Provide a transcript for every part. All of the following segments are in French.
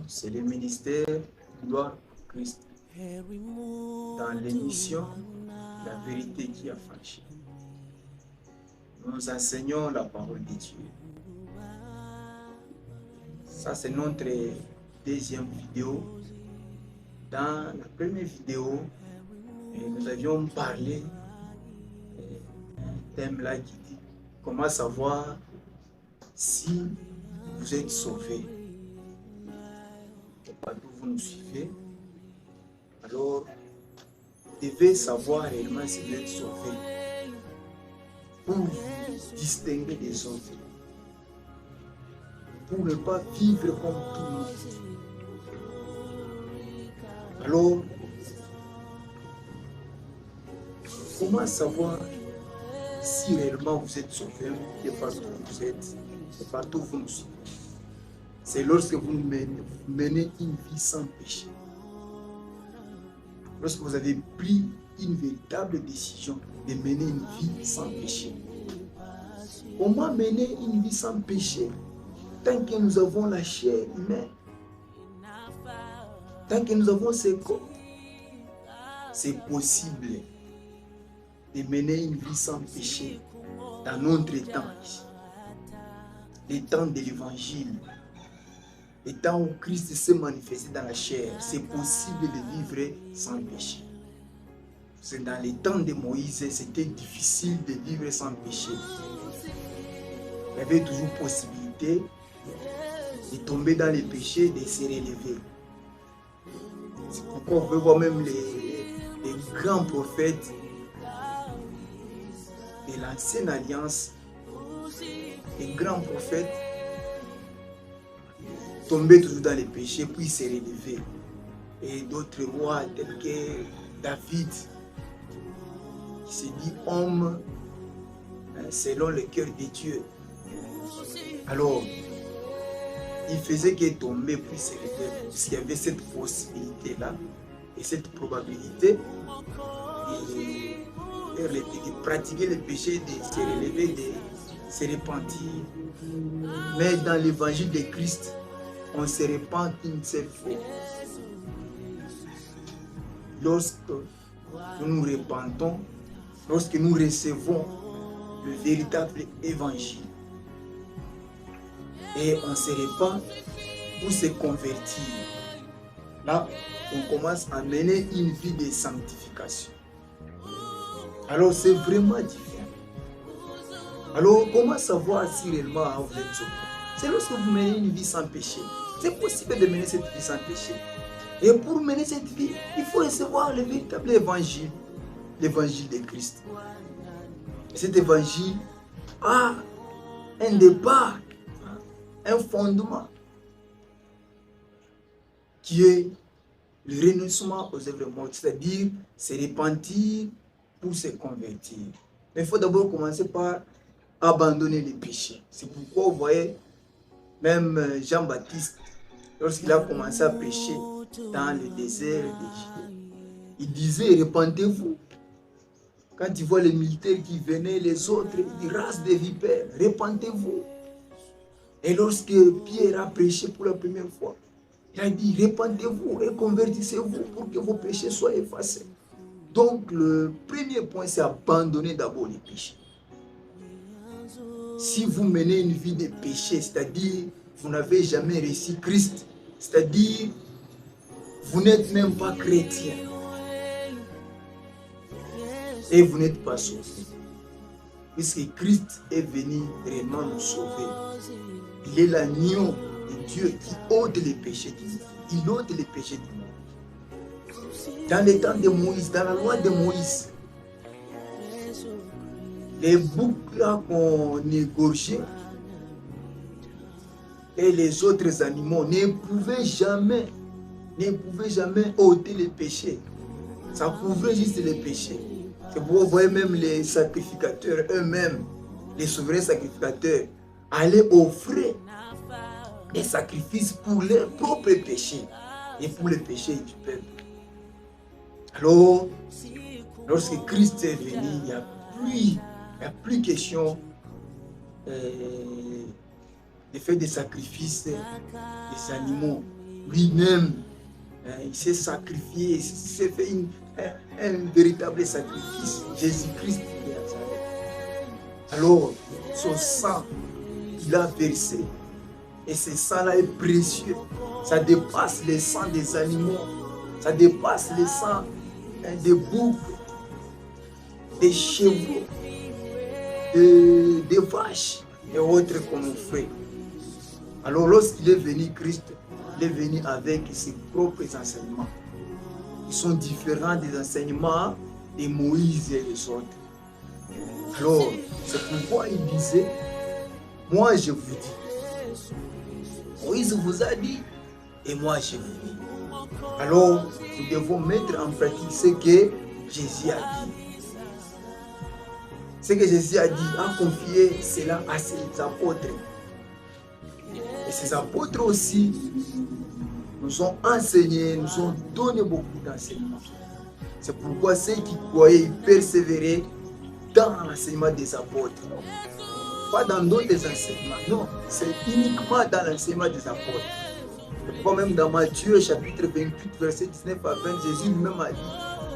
C'est le ministère Gloire pour Christ dans l'émission La vérité qui a franchi. Nous enseignons la parole de Dieu. Ça, c'est notre deuxième vidéo. Dans la première vidéo, nous avions parlé d'un thème là qui dit comment savoir si vous êtes sauvé. Partout vous nous suivez, alors vous devez savoir réellement si vous êtes sauvé pour vous distinguer des autres, pour ne pas vivre comme tout le monde. Alors, comment savoir si réellement vous êtes sauvé et partout où vous êtes, et partout où vous nous suivez? C'est lorsque vous menez une vie sans péché. Lorsque vous avez pris une véritable décision de mener une vie sans péché. Comment mener une vie sans péché? Tant que nous avons la chair humaine, tant que nous avons ce corps, c'est possible de mener une vie sans péché dans notre temps, les temps de l'évangile. Et tant où Christ s'est manifesté dans la chair, c'est possible de vivre sans péché. C'est dans les temps de Moïse, c'était difficile de vivre sans péché. Il y avait toujours possibilité de tomber dans les péchés, de se relever. C'est pourquoi on peut voir même les grands prophètes de l'ancienne alliance, les grands prophètes tomber toujours dans les péchés, puis se relever. Et d'autres rois tels que David, qui se dit homme selon le cœur de Dieu. Alors, il faisait qu'il tombait puis se relever, parce qu'il y avait cette possibilité-là, et cette probabilité de pratiquer le péché, de se relever, de se repentir. Mais dans l'évangile de Christ, on se repent une seule fois. Lorsque nous nous repentons, lorsque nous recevons le véritable évangile, et on se repent pour se convertir, là, on commence à mener une vie de sanctification. Alors, c'est vraiment différent. Alors, comment savoir si réellement vous êtes sauvé? C'est lorsque vous menez une vie sans péché. C'est possible de mener cette vie sans péché. Et pour mener cette vie, il faut recevoir le véritable évangile, l'évangile de Christ. Et cet évangile a un départ, un fondement, qui est le renoncement aux œuvres mortes, c'est-à-dire se repentir pour se convertir. Mais il faut d'abord commencer par abandonner les péchés. C'est pourquoi vous voyez, même Jean-Baptiste, lorsqu'il a commencé à prêcher dans le désert d'Égypte, il disait, repentez-vous. Quand il voit les militaires qui venaient, les autres, il dit, race de vipères, repentez-vous. Et lorsque Pierre a prêché pour la première fois, il a dit, repentez-vous et convertissez-vous pour que vos péchés soient effacés. Donc, le premier point, c'est abandonner d'abord les péchés. Si vous menez une vie de péché, c'est-à-dire vous n'avez jamais reçu Christ, c'est-à-dire vous n'êtes même pas chrétien et vous n'êtes pas sauvé, puisque Christ est venu vraiment nous sauver. Il est l'agneau de Dieu qui ôte les péchés du monde. Il ôte les péchés du monde. Dans les temps de Moïse, dans la loi de Moïse, les boucs là qu'on égorgeait et les autres animaux ne pouvaient jamais ôter les péchés. Ça couvrait juste les péchés. C'est pourquoi vous voyez même les sacrificateurs eux-mêmes, les souverains sacrificateurs, allaient offrir des sacrifices pour leurs propres péchés et pour les péchés du peuple. Alors, lorsque Christ est venu, il n'y a plus question de faire des sacrifices des animaux. Lui-même, il s'est sacrifié, il s'est fait un véritable sacrifice. Jésus-Christ de Nazareth. Alors, son sang, il a versé. Et ce sang-là est précieux. Ça dépasse le sang des animaux. Ça dépasse le sang des boucs, des chevaux, des vaches et autres qu'on nous fait. Alors lorsqu'il est venu, Christ, il est venu avec ses propres enseignements. Ils sont différents des enseignements de Moïse et les autres. Alors, c'est pourquoi il disait, moi je vous dis. Moïse vous a dit, et moi je vous dis. Alors, nous devons mettre en pratique ce que Jésus a dit. Ce que Jésus a dit, a confié cela à ses apôtres. Et ces apôtres aussi nous ont enseigné, nous ont donné beaucoup d'enseignements. C'est pourquoi ceux qui croyaient, ils persévéraient dans l'enseignement des apôtres. Pas dans d'autres enseignements, non, c'est uniquement dans l'enseignement des apôtres. C'est pourquoi même dans Matthieu chapitre 28, verset 19 à 20, Jésus lui-même a dit,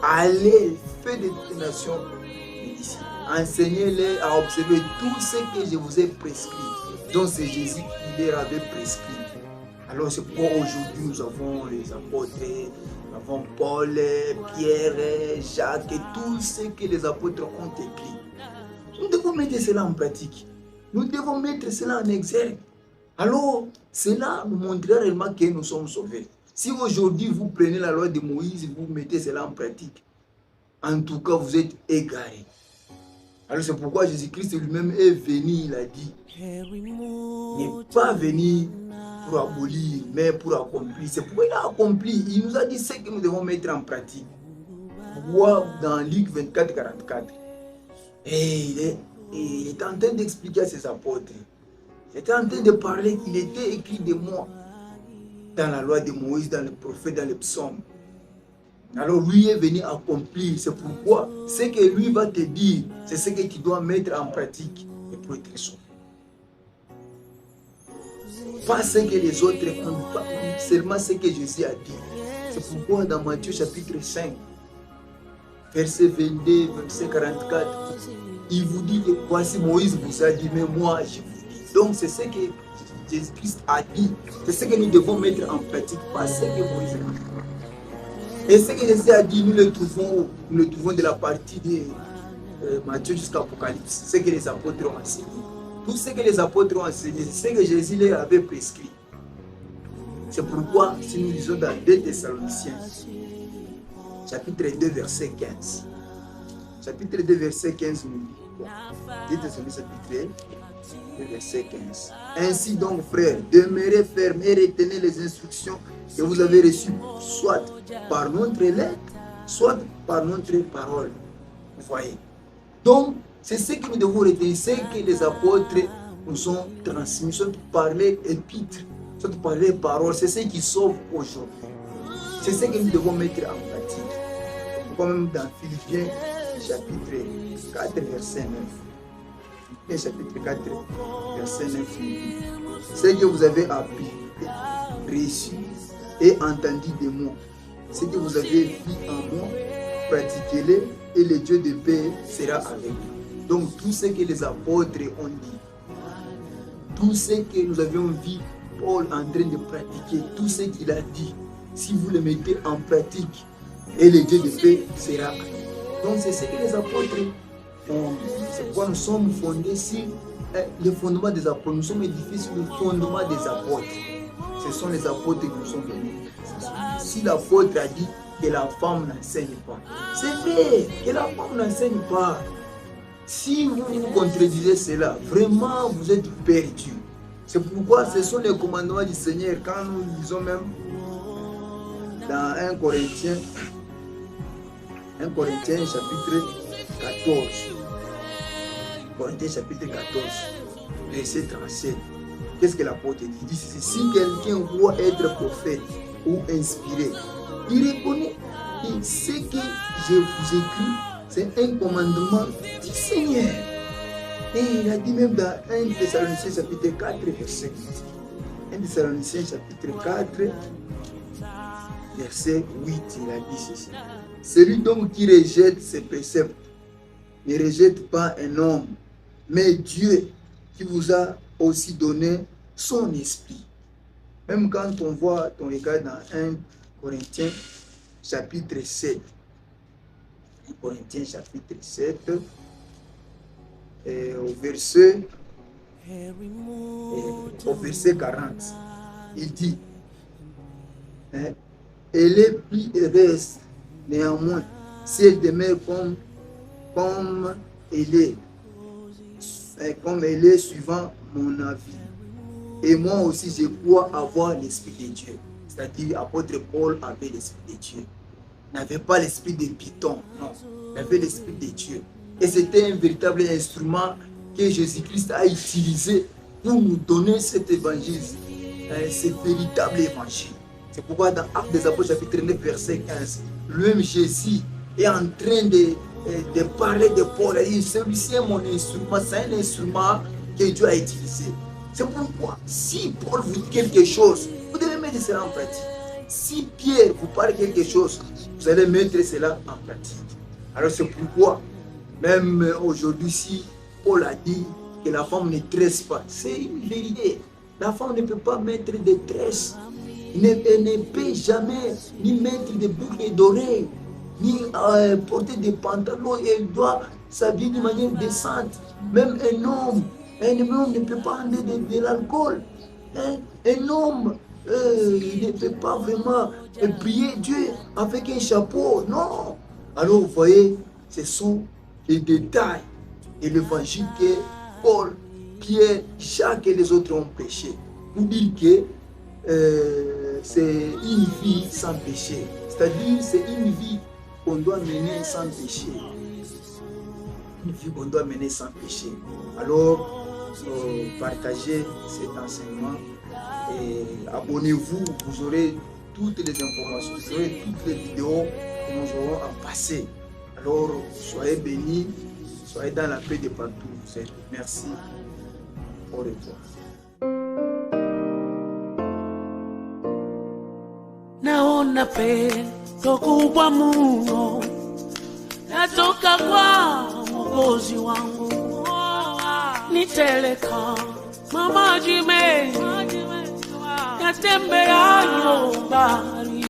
allez, faites des nations des disciples, enseignez-les à observer tout ce que je vous ai prescrit. Donc c'est Jésus qui leur avait prescrit. Alors c'est pourquoi aujourd'hui nous avons les apôtres, nous avons Paul, Pierre, Jacques et tout ce que les apôtres ont écrit. Nous devons mettre cela en pratique. Nous devons mettre cela en exergue. Alors, cela nous montrera réellement que nous sommes sauvés. Si aujourd'hui vous prenez la loi de Moïse et vous mettez cela en pratique, en tout cas vous êtes égarés. Alors c'est pourquoi Jésus-Christ lui-même est venu, il a dit, n'est pas venu pour abolir, mais pour accomplir. C'est pourquoi il a accompli. Il nous a dit ce que nous devons mettre en pratique. Pourquoi dans Luc 24, 44, et il est en train d'expliquer à ses apôtres. Il était en train de parler qu'il était écrit de moi dans la loi de Moïse, dans les prophètes, dans les psaumes. Alors lui est venu accomplir. C'est pourquoi ce que lui va te dire, c'est ce que tu dois mettre en pratique et pour être sauvé. Pas ce que les autres font, pas seulement ce que Jésus a dit. C'est pourquoi dans Matthieu chapitre 5, verset 22, verset 44, il vous dit, voici Moïse vous a dit, mais moi je vous dis. Donc c'est ce que Jésus-Christ a dit. C'est ce que nous devons mettre en pratique, pas ce que Moïse a dit. Et ce que Jésus a dit, nous le trouvons de la partie de Matthieu jusqu'à Apocalypse. Ce que les apôtres ont enseigné. Tout ce que les apôtres ont enseigné, c'est ce que Jésus leur avait prescrit. C'est pourquoi, si nous lisons dans 2 Thessaloniciens, chapitre 2, verset 15. Chapitre 2, verset 15 nous dit, 2 Thessaloniciens, chapitre 2, verset 15. Ainsi donc, frères, demeurez fermes et retenez les instructions que vous avez reçues, soit par notre lettre, soit par notre parole. Vous voyez. Donc, c'est ce que nous devons retenir, c'est que les apôtres nous ont transmis, soit par les épîtres, soit par les paroles, c'est ce qui sauve aujourd'hui. C'est ce que nous devons mettre en pratique. Comme même dans Philippiens, chapitre 4, verset 9. Philippiens, chapitre 4, verset 9. Ce que vous avez appris, reçu et entendu de moi, ce que vous avez vu en moi, pratiquez-le et le Dieu de paix sera avec vous. Donc tout ce que les apôtres ont dit, tout ce que nous avions vu Paul en train de pratiquer, tout ce qu'il a dit, si vous le mettez en pratique, et le Dieu de paix sera avec vous. Donc c'est ce que les apôtres ont dit. C'est pourquoi nous sommes fondés sur le fondement des apôtres. Nous sommes édifiés sur le fondement des apôtres. Ce sont les apôtres qui nous sont venus. Si l'apôtre a dit que la femme n'enseigne pas, c'est vrai que la femme n'enseigne pas. Si vous vous contredisez cela, vraiment vous êtes perdu. C'est pourquoi ce sont les commandements du Seigneur. Quand nous lisons même dans 1 Corinthiens chapitre 14. Corinthiens chapitre 14, verset 37. Qu'est-ce que l'apôtre dit? Il dit, si quelqu'un doit être prophète ou inspiré, il reconnaît que ce que je vous écris, c'est un commandement du Seigneur. Et il a dit même dans 1 Thessaloniciens chapitre 4, verset 8. 1 Thessaloniciens chapitre 4, verset 8, il a dit ceci. Celui donc qui rejette ses préceptes ne rejette pas un homme, mais Dieu qui vous a aussi donné son esprit. Même quand on voit, on regarde dans 1 Corinthiens chapitre 7, 1 Corinthiens chapitre 7, au verset 40, il dit, elle est plus heureuse néanmoins si elle demeure comme elle est suivant mon avis. Et moi aussi je crois avoir l'esprit de Dieu. C'est-à-dire apôtre Paul avait l'esprit de Dieu. Il n'avait pas l'esprit de Python, non. Il avait l'esprit de Dieu. Et c'était un véritable instrument que Jésus-Christ a utilisé pour nous donner cet évangile, ce véritable évangile. C'est pourquoi dans Actes des Apôtres chapitre 9 verset 15, le même Jésus est en train de parler de Paul. Il dit, celui-ci est mon instrument, c'est un instrument que Dieu a utilisé. C'est pourquoi, si Paul vous dit quelque chose, vous devez mettre cela en pratique. Si Pierre vous parle quelque chose, vous allez mettre cela en pratique. Alors c'est pourquoi, même aujourd'hui, si Paul a dit que la femme ne tresse pas, c'est une vérité. La femme ne peut pas mettre de tresses. Elle ne peut jamais ni mettre des boucles d'oreilles, ni porter des pantalons. Elle doit s'habiller de manière décente. Même un homme ne peut pas amener de l'alcool. Un homme ne peut pas vraiment prier Dieu avec un chapeau. Non. Alors vous voyez, ce sont les détails de l'évangile que Paul, Pierre, Jacques et les autres ont péché. Pour dire que c'est une vie sans péché. C'est-à-dire c'est une vie qu'on doit mener sans péché. Une vie qu'on doit mener sans péché. Alors, partagez cet enseignement et abonnez-vous. Vous aurez toutes les informations, vous aurez toutes les vidéos que nous aurons à passer. Alors, soyez bénis, soyez dans la paix de partout. Merci. Au revoir. Naona pendo kubwa mno natoka kwa Mwokozi wangu, niteleka maji mengi yatembeayo